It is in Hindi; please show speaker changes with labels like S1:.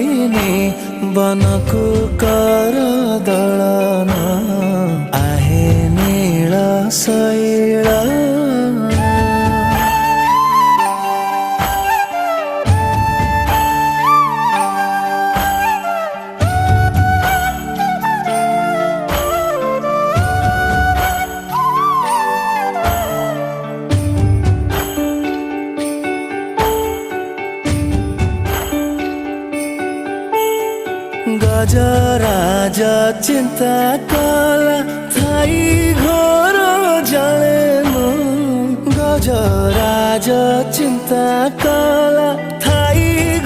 S1: सैनी बनकु कर दलन आहे नील शैल गजराज चिंता कला थाई घर जाने गजराज चिंता कला थाई